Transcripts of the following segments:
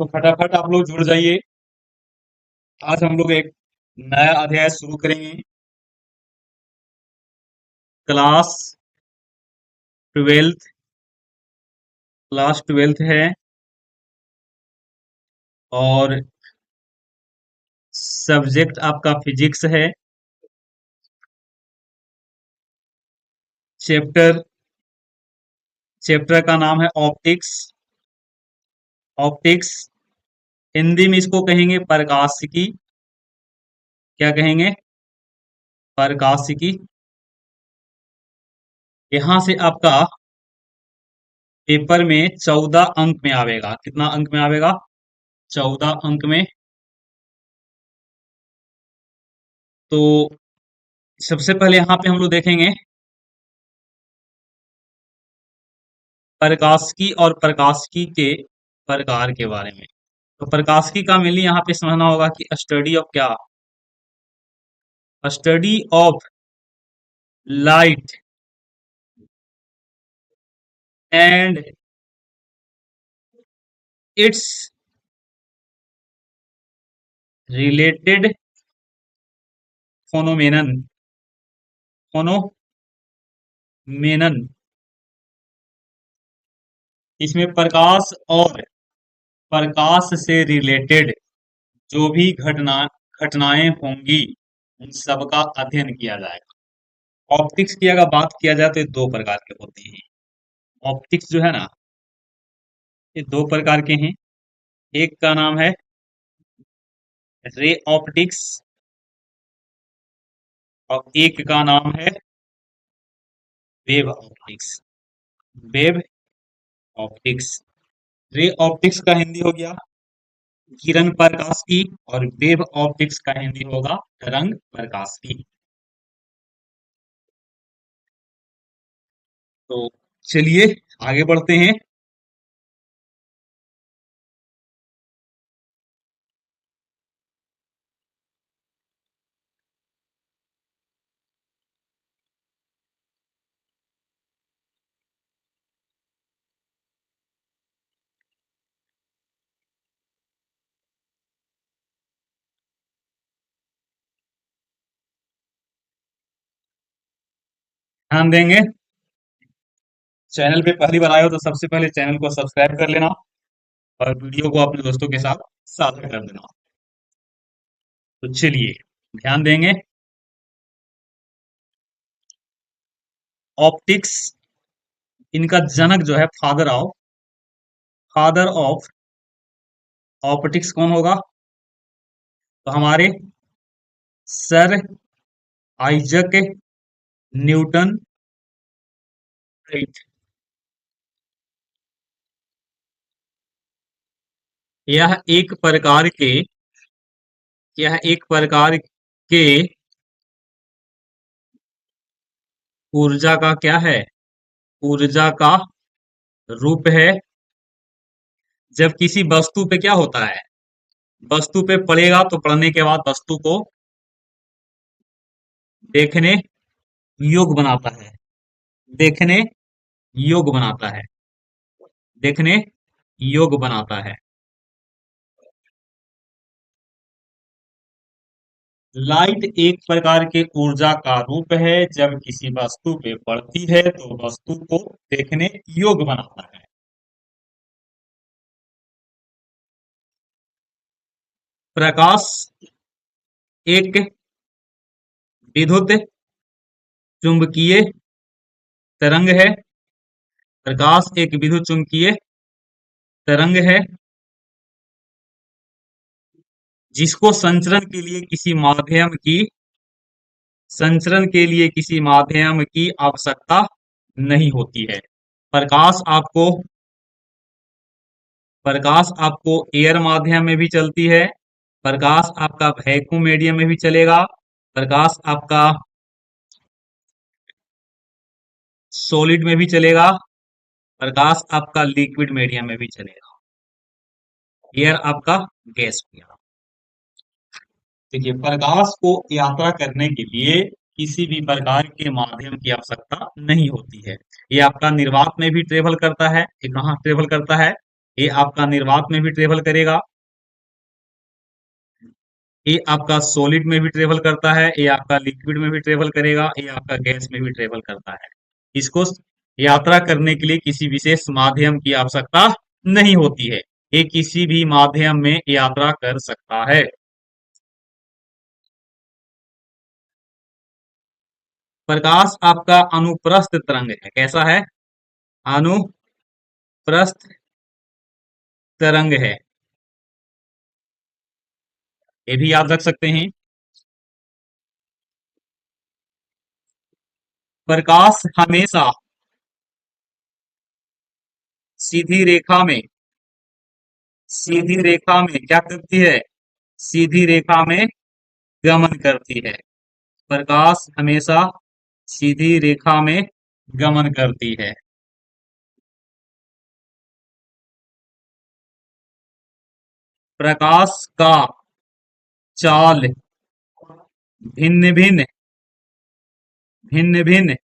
तो फटाफट आप लोग जुड़ जाइए। आज हम लोग एक नया अध्याय शुरू करेंगे। क्लास ट्वेल्थ क्लास ट्वेल्थ है और सब्जेक्ट आपका फिजिक्स है। चैप्टर चैप्टर का नाम है ऑप्टिक्स। ऑप्टिक्स हिंदी में इसको कहेंगे प्रकाशिकी। क्या कहेंगे? प्रकाशिकी। यहां से आपका पेपर में 14 अंक में आवेगा। कितना अंक में आवेगा? 14 अंक में। तो सबसे पहले यहाँ पे हम लोग देखेंगे प्रकाशिकी और प्रकाशिकी के प्रकार के बारे में। तो प्रकाशिकी का मेनली यहाँ पे समझना होगा कि स्टडी ऑफ क्या? Study of light and its related phenomenon. Phenomenon इसमें प्रकाश और प्रकाश से रिलेटेड जो भी घटनाएं होंगी उन सबका अध्ययन किया जाएगा। ऑप्टिक्स की अगर बात किया जाए तो ये दो प्रकार के होते हैं। ऑप्टिक्स जो है ना, ये दो प्रकार के हैं। एक का नाम है रे ऑप्टिक्स और एक का नाम है wave optics. Wave optics. Ray optics का हिंदी हो गया किरण प्रकाश की और वेव ऑप्टिक्स का हिंदी होगा तरंग प्रकाश की। तो चलिए आगे बढ़ते हैं। ध्यान देंगे। चैनल पे पहली बार आए हो तो सबसे पहले चैनल को सब्सक्राइब कर लेना और वीडियो को अपने दोस्तों के साथ साझा कर देना। तो चलिए ध्यान देंगे। ऑप्टिक्स, इनका जनक जो है फादर ऑफ ऑप्टिक्स कौन होगा? तो हमारे सर आइजक न्यूटन। राइट। यह एक प्रकार के यह एक प्रकार के ऊर्जा का क्या है? ऊर्जा का रूप है। जब किसी वस्तु पे क्या होता है? वस्तु पे पड़ेगा तो पड़ने के बाद वस्तु को देखने योग्य बनाता है। देखने योग्य बनाता है। देखने योग्य बनाता है। लाइट एक प्रकार के ऊर्जा का रूप है। जब किसी वस्तु पे पड़ती है तो वस्तु को देखने योग्य बनाता है। प्रकाश एक विद्युत चुंबकीय तरंग है। प्रकाश एक विद्युत चुंबकीय तरंग है जिसको संचरण के लिए किसी माध्यम की आवश्यकता नहीं होती है। प्रकाश आपको प्रकाश आपको एयर माध्यम में भी चलती है। प्रकाश आपका वैक्यूम मीडियम में भी चलेगा। प्रकाश आपका सॉलिड में भी चलेगा। प्रकाश आपका लिक्विड मीडियम में भी चलेगा। एयर आपका गैस में। देखिए, प्रकाश को यात्रा करने के लिए किसी भी प्रकार के माध्यम की आवश्यकता नहीं होती है। ये आपका निर्वात में भी ट्रेवल करता है। ये कहाँ ट्रेवल करता है? ये आपका निर्वात में भी ट्रेवल करेगा, ये आपका सॉलिड में भी ट्रेवल करता है, ये आपका लिक्विड में भी ट्रेवल करेगा, ये आपका गैस में भी ट्रेवल करता है। इसको यात्रा करने के लिए किसी विशेष माध्यम की आवश्यकता नहीं होती है, ये किसी भी माध्यम में यात्रा कर सकता है। प्रकाश आपका अनुप्रस्थ तरंग है, कैसा है? अनुप्रस्थ तरंग है, ये भी याद रख सकते हैं। प्रकाश हमेशा सीधी रेखा में, सीधी रेखा में क्या करती है? सीधी रेखा में गमन करती है। प्रकाश हमेशा सीधी रेखा में गमन करती है। प्रकाश का चाल भिन्न भिन्न, भिन्न भिन्न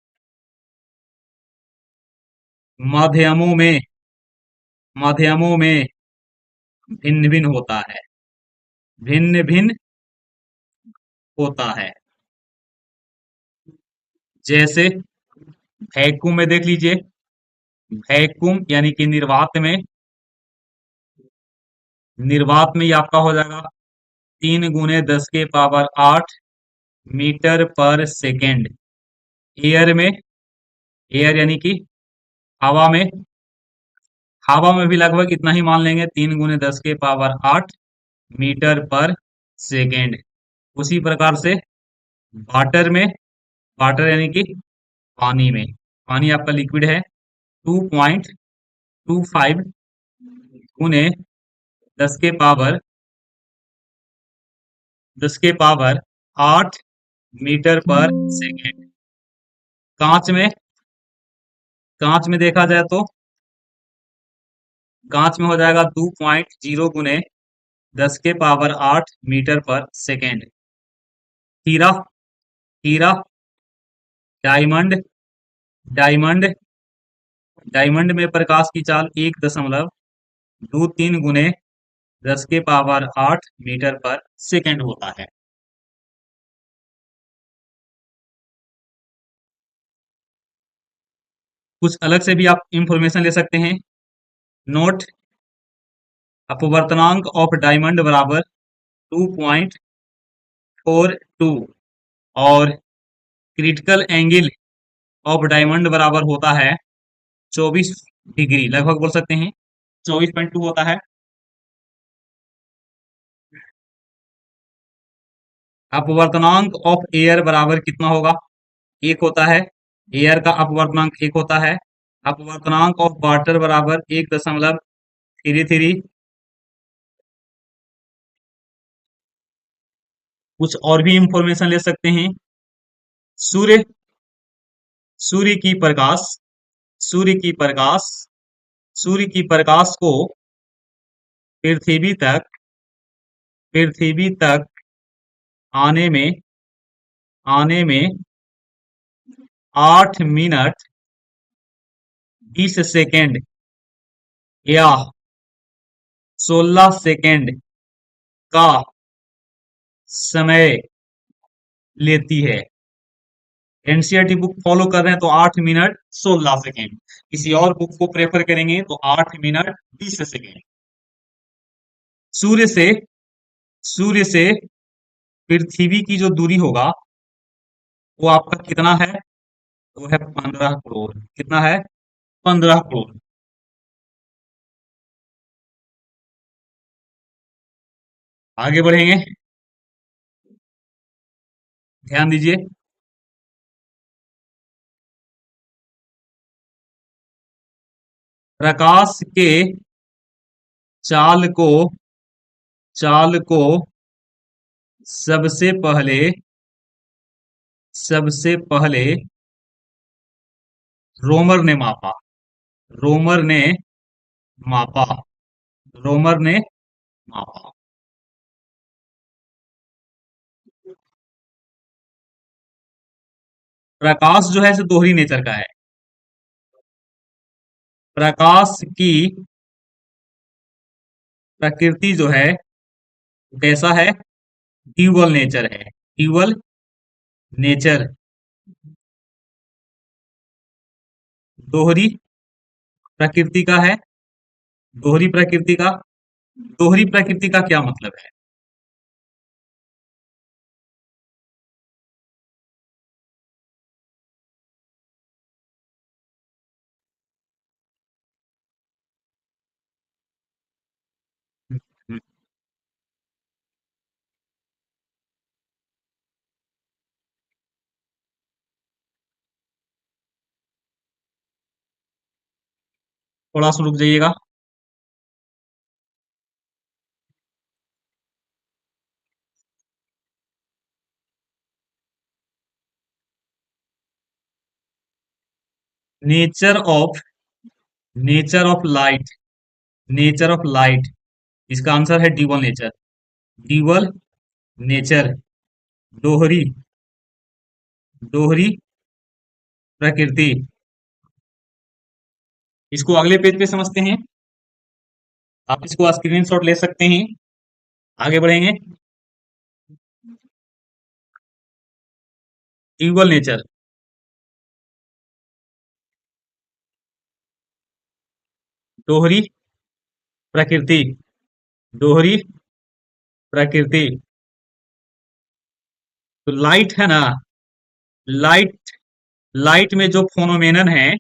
माध्यमों में, माध्यमों में भिन्न भिन्न होता है, भिन्न भिन्न होता है। जैसे वैक्यूम में देख लीजिए, वैक्यूम यानी कि निर्वात में, निर्वात में ये आपका हो जाएगा 3 × 10⁸ मीटर पर सेकेंड। एयर में, एयर यानी कि हवा में, हवा में भी लगभग इतना ही मान लेंगे, 3 × 10⁸ मीटर पर सेकेंड। उसी प्रकार से वाटर में, वाटर यानी कि पानी में, पानी आपका लिक्विड है, 2.25 गुने 10⁸ 8 मीटर पर सेकेंड। कांच में, कांच में देखा जाए तो कांच में हो जाएगा 2.0 गुने 10⁸ 8 मीटर पर सेकेंड। हीरा, हीरा, डायमंड, डायमंड, डायमंड में प्रकाश की चाल 1.23 गुने 10⁸ 8 मीटर पर सेकेंड होता है। कुछ अलग से भी आप इंफॉर्मेशन ले सकते हैं। नोट, अपवर्तनांक ऑफ डायमंड बराबर 2.42 और क्रिटिकल एंगल ऑफ डायमंड बराबर होता है 24 डिग्री, लगभग बोल सकते हैं 24.2 होता है। अपवर्तनांक ऑफ एयर बराबर कितना होगा? 1 होता है, एयर का अपवर्तनांक 1 होता है। अपवर्तनांक ऑफ वाटर बराबर 1.33। कुछ और भी इंफॉर्मेशन ले सकते हैं। सूर्य, सूर्य की प्रकाश, सूर्य की प्रकाश, सूर्य की प्रकाश को पृथ्वी तक, पृथ्वी तक आने में, आने में 8 मिनट 20 सेकेंड या 16 सेकेंड का समय लेती है। एनसीईआरटी बुक फॉलो कर रहे हैं तो 8 मिनट 16 सेकेंड, किसी और बुक को प्रेफर करेंगे तो 8 मिनट 20 सेकेंड। सूर्य से, सूर्य से पृथ्वी की जो दूरी होगा वो आपका कितना है? वो है 15 करोड़। कितना है? 15 करोड़। आगे बढ़ेंगे, ध्यान दीजिए। प्रकाश के चाल को, चाल को सबसे पहले, सबसे पहले रोमर ने मापा, रोमर ने मापा, रोमर ने मापा। प्रकाश जो है सो दोहरी नेचर का है। प्रकाश की प्रकृति जो है कैसा है, ड्यूअल नेचर है, ड्यूअल नेचर, दोहरी प्रकृति का है, दोहरी प्रकृति का, दोहरी प्रकृति का क्या मतलब है? हम्म, हम्म, थोड़ा सा रुक जाइएगा। Nature of, nature of light, nature of light, इसका आंसर है ड्यूअल नेचर, ड्यूअल नेचर, दोहरी, दोहरी प्रकृति। इसको अगले पेज पे समझते हैं, आप इसको स्क्रीनशॉट ले सकते हैं। आगे बढ़ेंगे। ड्यूअल नेचर, दोहरी प्रकृति, दोहरी प्रकृति। तो लाइट है ना, लाइट, लाइट में जो फोनोमेनन है,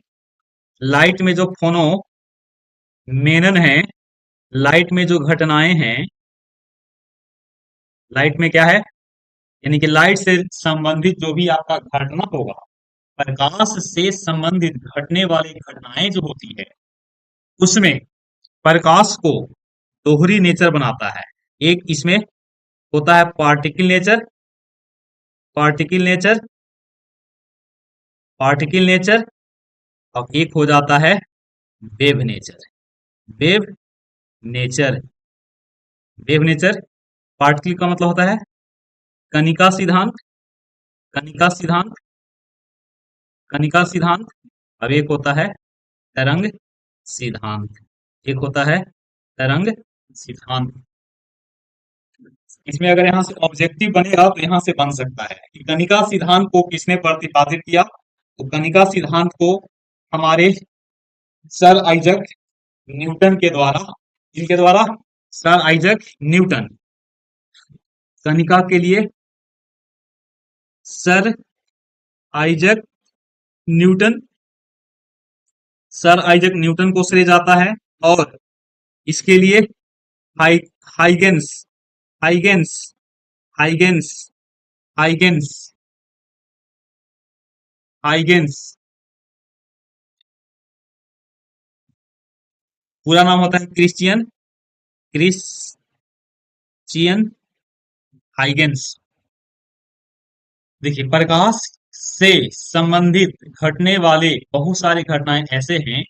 लाइट में जो फोनोमेनन है, लाइट में जो घटनाएं हैं, लाइट में क्या है, यानी कि लाइट से संबंधित जो भी आपका घटना होगा, प्रकाश से संबंधित घटने वाली घटनाएं जो होती है, उसमें प्रकाश को दोहरी नेचर बनाता है। एक इसमें होता है particle nature, particle nature, particle nature, और एक हो जाता है wave nature, wave nature, wave nature. Particle का मतलब होता है कणिका सिद्धांत, कणिका सिद्धांत, कणिका सिद्धांत। अब एक होता है तरंग सिद्धांत, एक होता है तरंग सिद्धांत। इसमें अगर यहाँ से ऑब्जेक्टिव बनेगा तो यहाँ से बन सकता है कि कणिका सिद्धांत को किसने प्रतिपादित किया। तो कणिका सिद्धांत को हमारे सर आइजक न्यूटन के द्वारा, जिनके द्वारा, सर आइजक न्यूटन, कणिका के लिए sir Isaac Newton, sir Isaac Newton को श्रेय जाता है। और इसके लिए high Huygens, Huygens, Huygens, Huygens, Huygens, पूरा नाम होता है क्रिश्चियन, क्रिश्चियन हाइगेंस। देखिए, प्रकाश से संबंधित घटने वाले बहुत सारी घटनाएं ऐसे हैं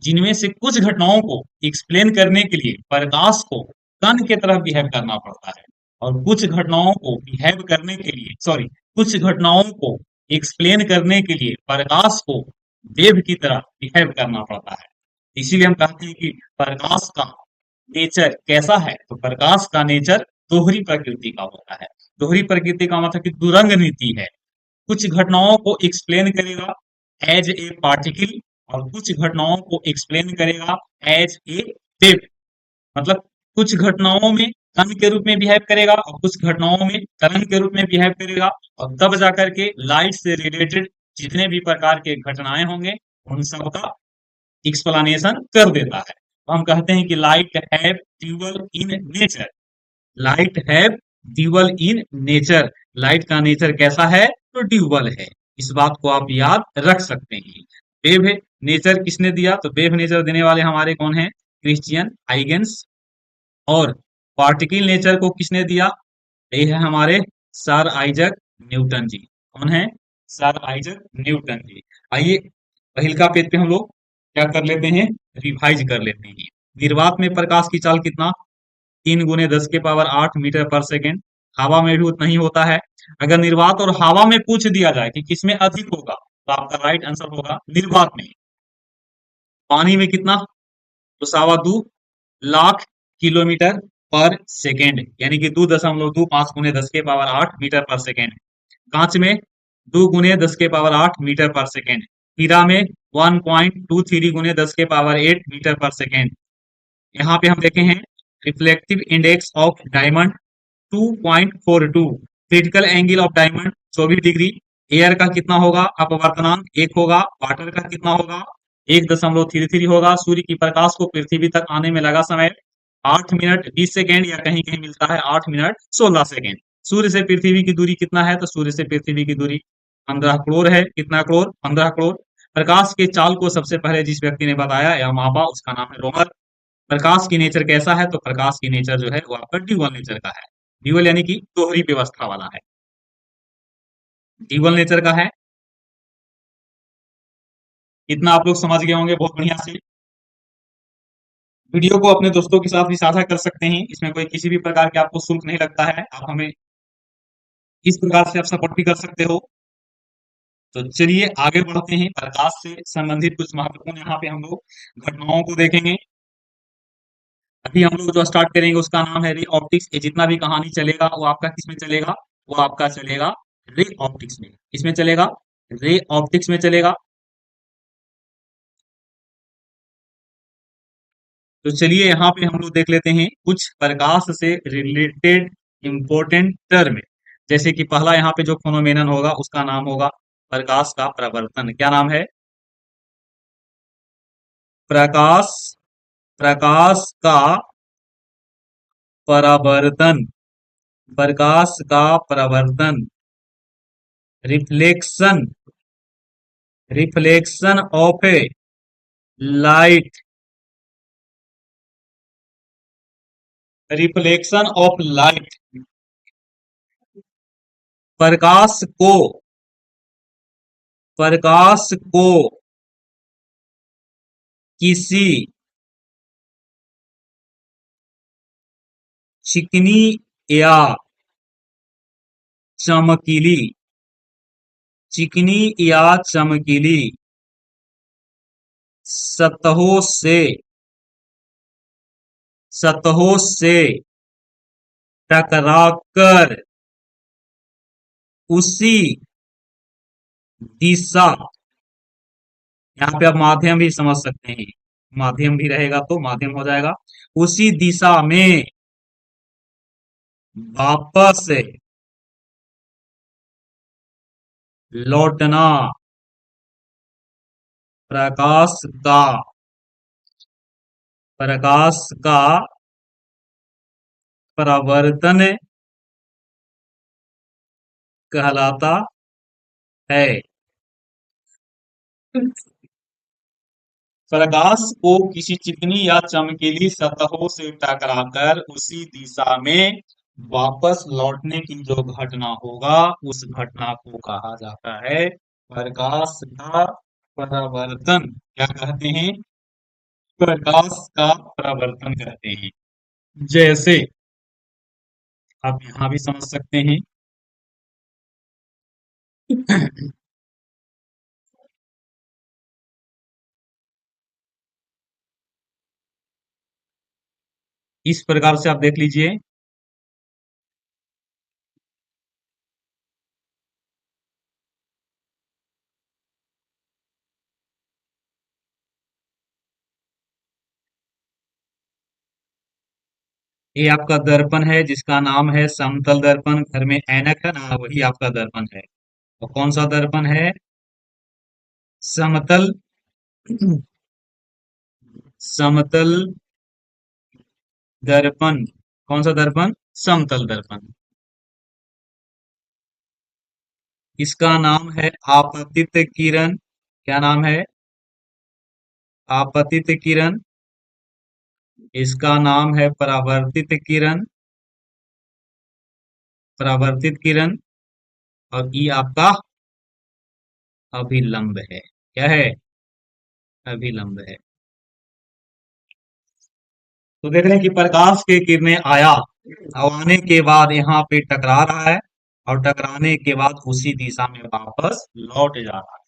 जिनमें से कुछ घटनाओं को एक्सप्लेन करने के लिए प्रकाश को कण की तरह बिहेव करना पड़ता है, और कुछ घटनाओं को बिहेव करने के लिए, सॉरी, कुछ घटनाओं को एक्सप्लेन करने के लिए प्रकाश को वेव की तरह बिहेव करना पड़ता है। इसीलिए हम कहते हैं कि प्रकाश का नेचर कैसा है, तो प्रकाश का नेचर दोहरी प्रकृति का होता है। दोहरी प्रकृति का मतलब कि दुरंग नीति है, कुछ घटनाओं को एक्सप्लेन करेगा एज ए पार्टिकल, और कुछ घटनाओं को एक्सप्लेन करेगा एज ए वेव। मतलब कुछ घटनाओं में कण के रूप में बिहेव करेगा और कुछ घटनाओं में तरंग के रूप में बिहेव करेगा, और तब जाकर के लाइट से रिलेटेड जितने भी प्रकार के घटनाएं होंगे उन सबका एक्सप्लेनेशन कर देता है। तो हम कहते हैं कि light have dual in nature, light have dual in nature. Light का नेचर कैसा है, तो ड्यूअल है। इस बात को आप याद रख सकते हैं। वेव नेचर किसने दिया, तो वेव नेचर देने वाले हमारे कौन है, क्रिश्चियन हाइगेंस। और पार्टिकल नेचर को किसने दिया, ये है हमारे सर आइजक न्यूटन जी। कौन है, सर आइजक न्यूटन जी। आइए पहिलका पेज पे हम लोग क्या कर लेते हैं, रिवाइज कर लेते हैं। निर्वात में प्रकाश की चाल कितना, 3 × 10⁸ मीटर पर सेकेंड। हवा में भी उतना ही होता है। अगर निर्वात और हवा में पूछ दिया जाए कि किसमें अधिक होगा, तो आपका राइट आंसर होगा निर्वात में। पानी में कितना, तो 2.25 लाख किलोमीटर पर सेकेंड, यानी कि 2.25 × 10⁻8 मीटर पर सेकेंड। कांच में 2 × 10⁻8 मीटर पर सेकेंड। हीरा में 1.23 × 10⁻8 मीटर पर सेकेंड। यहाँ पे हम देखे हैं reflective index of diamond 2.42, critical angle of diamond 24 degree. Air का कितना होगा अपवर्तनांक 1 होगा। वाटर का कितना होगा 1.33 होगा। सूर्य की प्रकाश को पृथ्वी तक आने में लगा समय 8 मिनट 20 सेकेंड, या कहीं कहीं मिलता है 8 मिनट 16 सेकेंड। सूर्य से पृथ्वी की दूरी कितना है, तो सूर्य से पृथ्वी की दूरी 15 करोड़ है। कितना करोड़ 15 करोड़। प्रकाश के चाल को सबसे पहले जिस व्यक्ति ने बताया या मापा उसका नाम है रोमर। प्रकाश की नेचर कैसा है, तो प्रकाश की नेचर जो है वो आपका ड्यूअल नेचर का है। ड्यूअल यानी कि दोहरी व्यवस्था वाला है, ड्यूअल नेचर का है। इतना आप लोग समझ गए होंगे बहुत बढ़िया से। वीडियो को अपने दोस्तों के साथ भी साझा कर सकते हैं, इसमें कोई किसी भी प्रकार के आपको शुल्क नहीं लगता है। आप हमें इस प्रकार से आप सपोर्ट भी कर सकते हो। तो चलिए आगे बढ़ते हैं, प्रकाश से संबंधित कुछ महत्वपूर्ण यहाँ पे हम लोग घटनाओं को देखेंगे। अभी हम लोग जो स्टार्ट करेंगे उसका नाम है रे ऑप्टिक्स। ये जितना भी कहानी चलेगा वो आपका किसमें चलेगा, वो आपका चलेगा रे ऑप्टिक्स में। इसमें चलेगा रे ऑप्टिक्स में चलेगा। तो चलिए यहाँ पे हम लोग देख लेते हैं कुछ प्रकाश से रिलेटेड इंपॉर्टेंट टर्म। जैसे कि पहला यहाँ पे जो फोनोमेनन होगा उसका नाम होगा प्रकाश का प्रवर्तन। क्या नाम है, प्रकाश, प्रकाश का परावर्तन, प्रकाश का परावर्तन। Reflection, reflection of a light, reflection of light. प्रकाश को, प्रकाश को किसी चिकनी या चमकीली, चिकनी या चमकीली सतहों से, सतहों से टकराकर उसी दिशा, यहाँ पे आप माध्यम भी समझ सकते हैं, माध्यम भी रहेगा तो माध्यम हो जाएगा, उसी दिशा में वापस लौटना। प्रकाश का, प्रकाश का परावर्तन कहलाता है। प्रकाश को किसी चिकनी या चमकीली सतहों से टकराकर उसी दिशा में वापस लौटने की जो घटना होगा उस घटना को कहा जाता है प्रकाश का परावर्तन। क्या कहते हैं, प्रकाश का परावर्तन कहते हैं। जैसे आप यहाँ भी समझ सकते हैं इस प्रकार से आप देख लीजिए। ये आपका दर्पण है जिसका नाम है समतल दर्पण। घर में ऐनक है ना, वही आपका दर्पण है। और कौन सा दर्पण है, समतल, समतल दर्पण। कौन सा दर्पण, समतल दर्पण। इसका नाम है आपतित किरण। क्या नाम है, आपतित किरण। इसका नाम है परावर्तित किरण, परावर्तित किरण। और ये आपका अभिलंब है। क्या है, अभिलंब है। तो देख रहे हैं कि प्रकाश के किरणें आया, अब आने के बाद यहाँ पे टकरा रहा है और टकराने के बाद उसी दिशा में वापस लौट जा रहा है।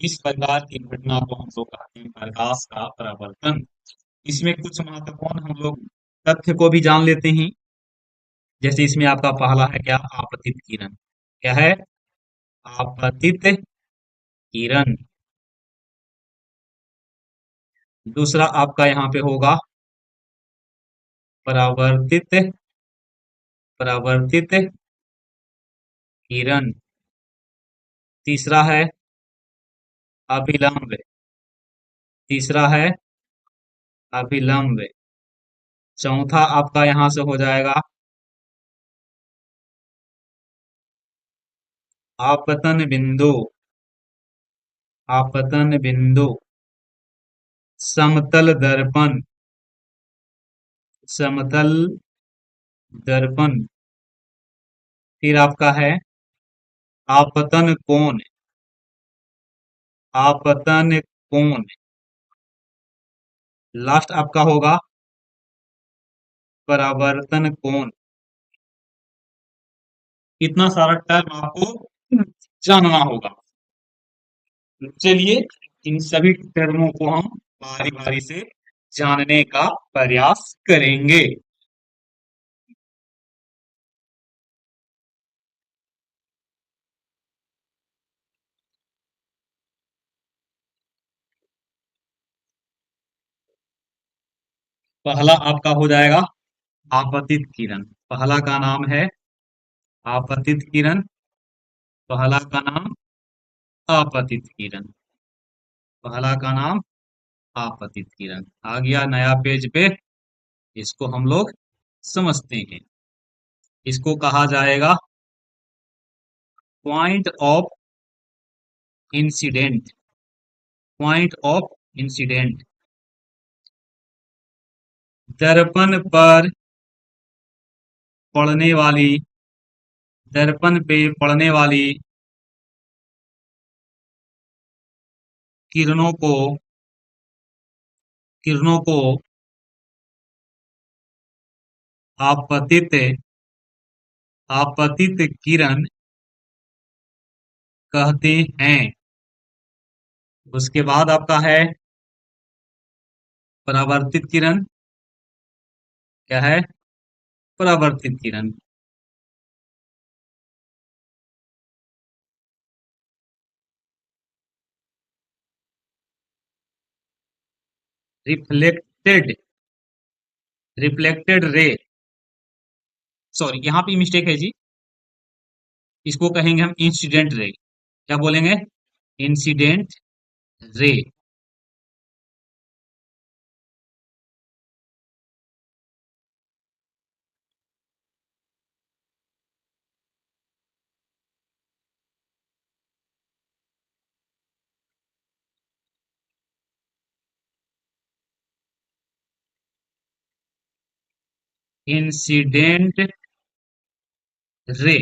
इस प्रकार की घटना को हम लोग कहते हैं प्रकाश का परावर्तन। इसमें कुछ महत्वपूर्ण हम लोग तथ्य को भी जान लेते हैं। जैसे इसमें आपका पहला है क्या, आपतित किरण। क्या है? आपतित किरण। दूसरा आपका यहाँ पे होगा परावर्तित, परावर्तित किरण। तीसरा है अभिलंब, तीसरा है अभिलंब। चौथा आपका यहाँ से हो जाएगा आपतन बिंदु, आपतन बिंदु। समतल दर्पण, समतल दर्पण। फिर आपका है आपतन कोण, आपतन कोण। लास्ट आपका होगा परावर्तन कोण। इतना सारा टर्म आपको जानना होगा। चलिए इन सभी टर्मों को हम बारी बारी से जानने का प्रयास करेंगे। पहला आपका हो जाएगा आपतित किरण। पहला का नाम है आपतित किरण। पहला का नाम आपतित किरण। पहला का नाम आपतित किरण। आ गया नया पेज पे। इसको हम लोग समझते हैं। इसको कहा जाएगा point of incident, point of incident. दर्पण पर पड़ने वाली, दर्पण पे पड़ने वाली किरणों को, किरणों को आपतित, आपतित किरण कहते हैं। उसके बाद आपका है परावर्तित किरण। क्या है? परावर्तित किरण। Reflected, reflected ray. सॉरी यहाँ पे मिस्टेक है जी। इसको कहेंगे हम इंसिडेंट रे। क्या बोलेंगे? Incident ray. Incident ray.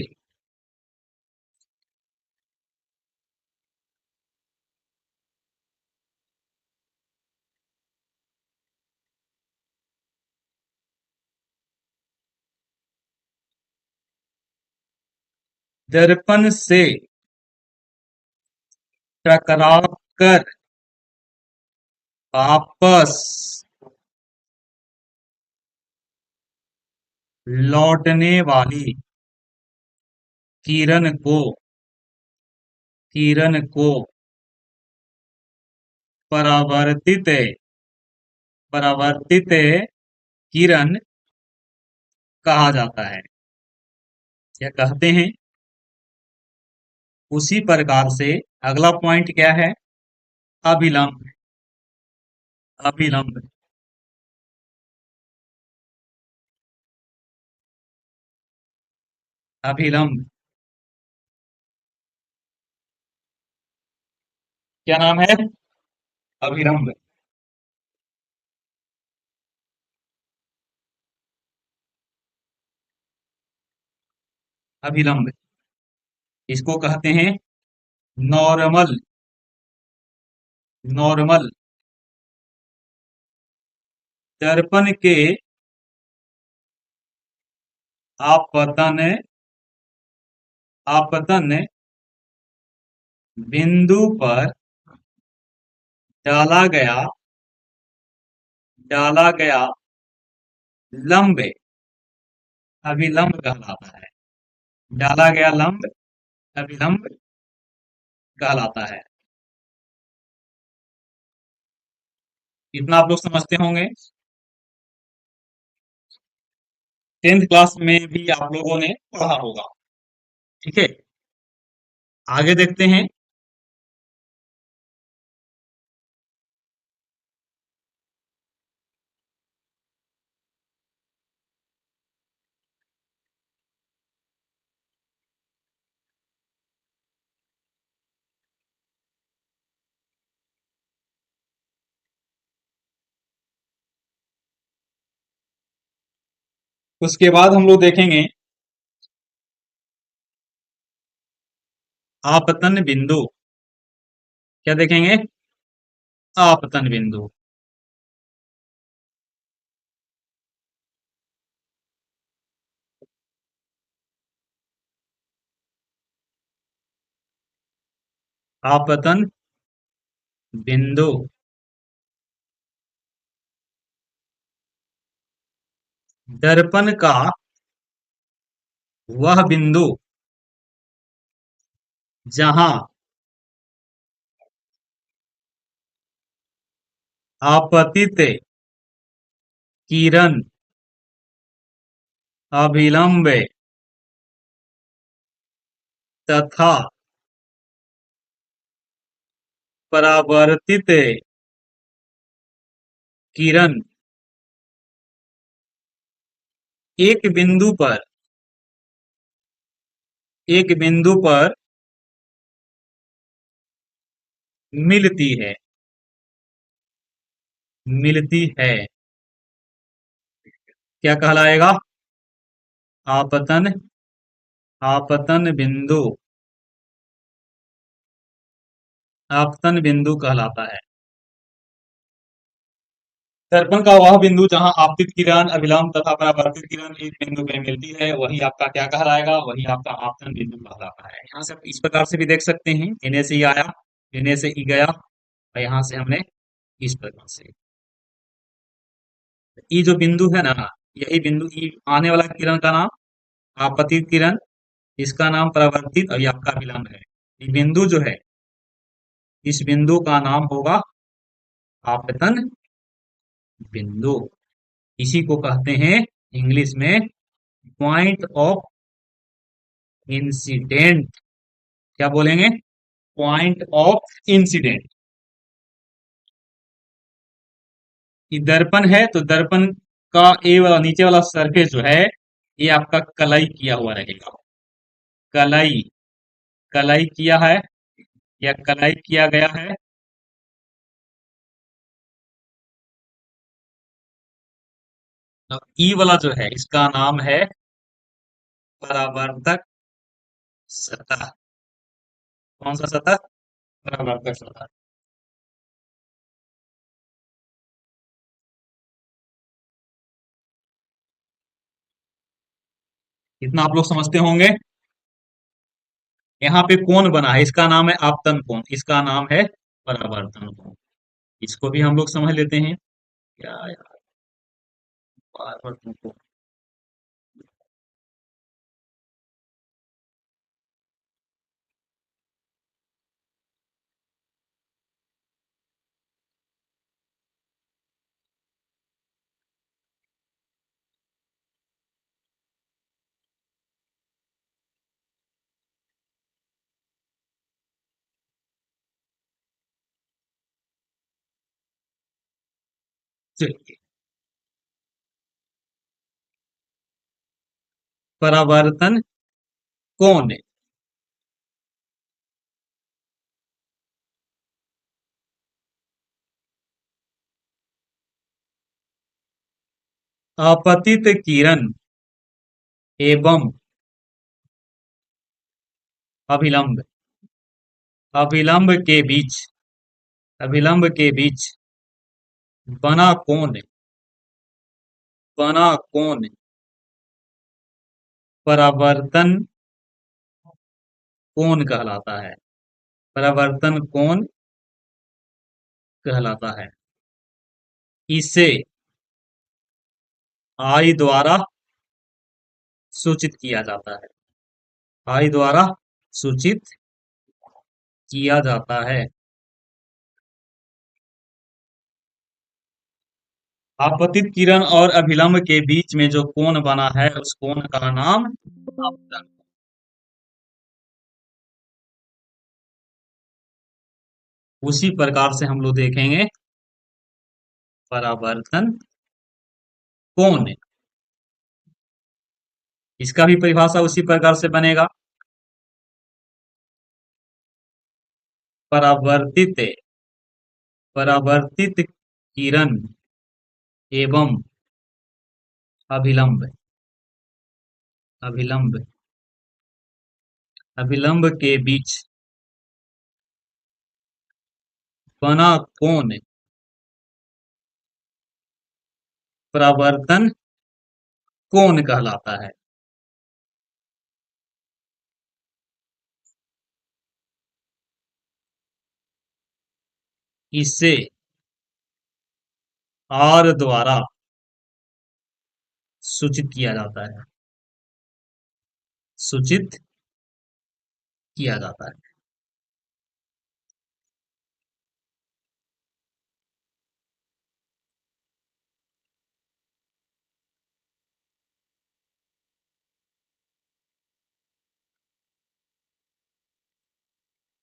दर्पण से टकरा कर वापस लौटने वाली किरण को, किरण को परावर्तित, परावर्तित किरण कहा जाता है। क्या कहते हैं? उसी प्रकार से अगला पॉइंट क्या है? अभिलंब, अभिलंब। अभिलंब। क्या नाम है? अभिलंब। अभिलंब। इसको कहते हैं नॉर्मल, नॉर्मल। दर्पण के आपतन, आपतन बिंदु पर डाला गया, डाला गया लंब अभिलंब कहलाता है। डाला गया लंब अभिलंब कहलाता है। इतना आप लोग समझते होंगे। 10th क्लास में भी आप लोगों ने पढ़ा होगा। ठीक है, आगे देखते हैं। उसके बाद हम लोग देखेंगे आपतन बिंदु। क्या देखेंगे? आपतन बिंदु। आपतन बिंदु दर्पण का वह बिंदु जहां आपतित किरण अभिलंब तथा परावर्तित किरण एक बिंदु पर एक बिंदु पर मिलती है मिलती है। क्या कहलाएगा? आपतन आपतन बिंदु आपतन बिंदु कहलाता है। दर्पण का वह बिंदु जहां आपतित किरण अभिलंब तथा परावर्तित किरण एक बिंदु पे मिलती है, वही आपका क्या कहलाएगा? वही आपका आपतन बिंदु कहलाता है। यहाँ से आप इस प्रकार से भी देख सकते हैं, इन्हें से ई आया, इन्हें से ई गया, और यहाँ से हमने इस प्रकार से ई जो बिंदु है ना, यही बिंदु ई आने वाला किरण का नाम आपतित किरण, इसका नाम परावर्तित, और ये आपका विलंब है। ये बिंदु जो है, इस बिंदु का नाम होगा आपतन बिंदु। इसी को कहते हैं इंग्लिश में पॉइंट ऑफ इंसिडेंट। क्या बोलेंगे? Point of incident. ये दर्पण है, तो दर्पण का ए वाला नीचे वाला सरफेस जो है, ये आपका कलाई किया हुआ रहेगा। कलाई कलाई किया है या कलाई किया गया है। अब ई वाला जो है, इसका नाम है परावर्तक सतह। कौन सा सतह? परावर्तक सतह। इतना आप लोग समझते होंगे। यहाँ पे कोण बना है, इसका नाम है आपतन कोण, इसका नाम है परावर्तन कोण। इसको भी हम लोग समझ लेते हैं। क्या यार, परावर्तन कोण। चलिए, परावर्तन कोण आपतित किरण एवं अभिलंब अभिलंब के बीच अभिलंब के बीच बना कोण बना कोण परावर्तन कोण कहलाता है। परावर्तन कोण कहलाता है। इसे आई द्वारा सूचित किया जाता है। आई द्वारा सूचित किया जाता है। आपतित किरण और अभिलंब के बीच में जो कोण बना है उस कोण का नाम आपतन। उसी प्रकार से हम लोग देखेंगे परावर्तन कोण। इसका भी परिभाषा उसी प्रकार से बनेगा। परावर्तित परावर्तित किरण एवं अभिलंब अभिलंब अभिलंब के बीच बना कोण परावर्तन कोण कहलाता है। इसे आर द्वारा सूचित किया जाता है। सूचित किया जाता है।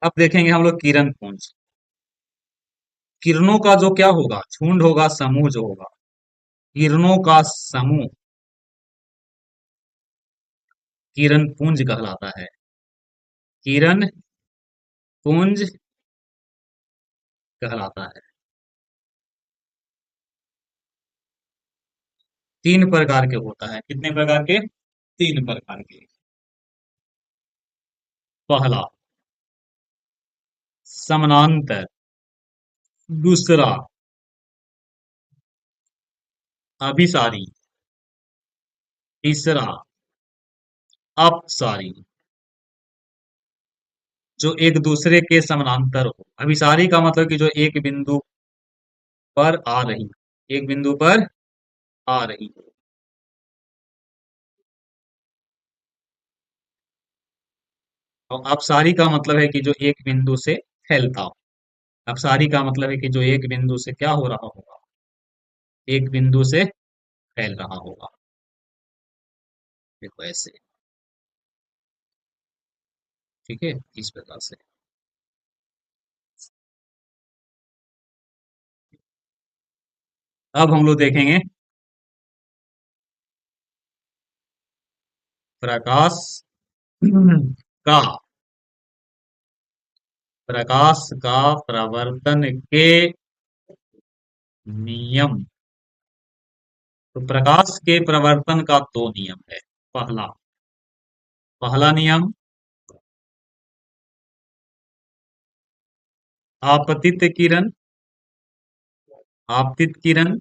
अब देखेंगे हम लोग किरण पुंज। किरणों का जो क्या होगा, झुंड होगा, समूह जो होगा, किरणों का समूह किरण पुंज कहलाता है। किरण पुंज कहलाता है। तीन प्रकार के होता है। कितने प्रकार के? तीन प्रकार के। पहला समानांतर, दूसरा अभिसारी, तीसरा अपसारी। जो एक दूसरे के समानांतर हो। अभिसारी का मतलब कि जो एक बिंदु पर आ रही, एक बिंदु पर आ रही हो। और अपसारी का मतलब है कि जो एक बिंदु से फैलता हो। अपसारी का मतलब है कि जो एक बिंदु से क्या हो रहा होगा, एक बिंदु से फैल रहा होगा। देखो ऐसे, ठीक है, इस प्रकार से। अब हम लोग देखेंगे प्रकाश का प्रकाश का प्रवर्तन के नियम। तो प्रकाश के प्रवर्तन का दो नियम है। पहला पहला नियम, आपतित किरण, आपतित किरण,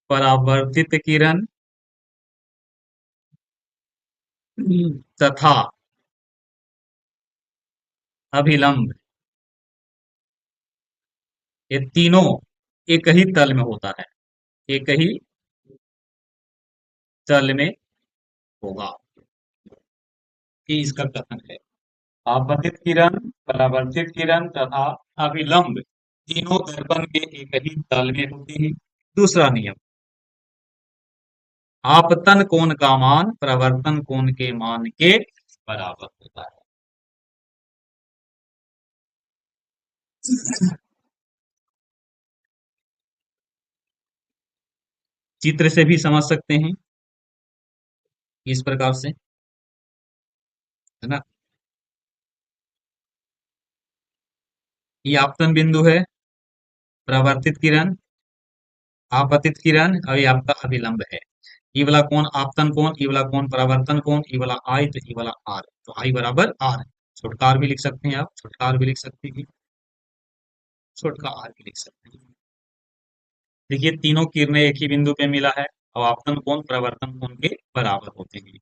परावर्तित किरण तथा अभिलंब, ये तीनों एक ही तल में होता है। एक ही तल में होगा, कि इसका कथन है। आपतित किरण, परावर्तित किरण तथा अभिलंब तीनों दर्पण के एक ही तल में होते हैं। दूसरा नियम, आपतन कोण का मान प्रवर्तन कोण के मान के बराबर होता है। चित्र से भी समझ सकते हैं इस प्रकार से, है ना। ये आपतन बिंदु है, परावर्तित किरण, आपतित किरण, और ये आपका अभिलंब है। ये वाला कोण आपतन कोण, ये वाला कोण परावर्तन कोण, ये वाला आई तो ये वाला आर, तो आई बराबर आर। छोटका आर भी लिख सकते हैं आप, छोटका आर भी लिख सकते हैं, छोटका आर भी लिख सकते हैं। देखिए तीनों किरणें एक ही बिंदु पे मिला है और आपतन कोण परावर्तन कोण के बराबर होते हैं।